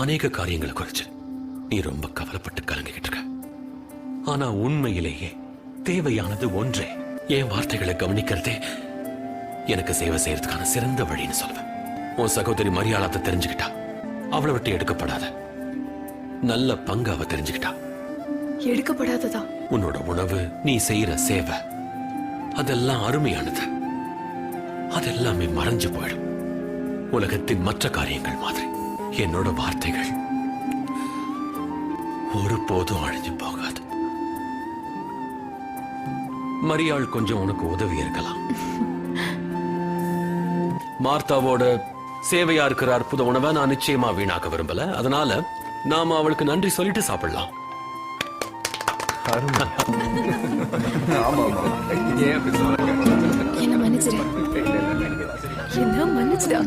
அநேக காரியங்களை குறிச்சு நீ ரொம்ப கவலைப்பட்டு கலங்கிக்கிட்டு இருக்க. ஆனா உண்மையிலேயே தேவையானது ஒன்றே. என் வார்த்தைகளை கவனிக்கிறதே எனக்கு சேவை செய்யறதுக்கான சிறந்த வழின்னு சொல்லுவேன். உன் சகோதரி மரியாதை தெரிஞ்சுக்கிட்டா, அவளை விட்டு எடுக்கப்படாத நல்ல பங்கு அவ தெரிஞ்சுக்கிட்டா. எடுக்கப்படாததா? உன்னோட உணவு, நீ செய்யற சேவை, அதெல்லாம் அருமையானது. அதெல்லாமே மறைஞ்சு போயிடும். உலகத்தின் மற்ற காரியங்கள் மாதிரி என்னோட வார்த்தைகள் ஒருபோதும் அழிஞ்சு போகாது. மரியாள் கொஞ்சம் உனக்கு உதவி இருக்கலாம். மார்த்தாவோட சேவையா இருக்கிற அற்புத உணவை நான் நிச்சயமா வீணாக்க விரும்பல. அதனால நாம அவளுக்கு நன்றி சொல்லிட்டு சாப்பிடலாம். என்ன மன்னிச்சிரு. என்ன மன்னிச்சிடா.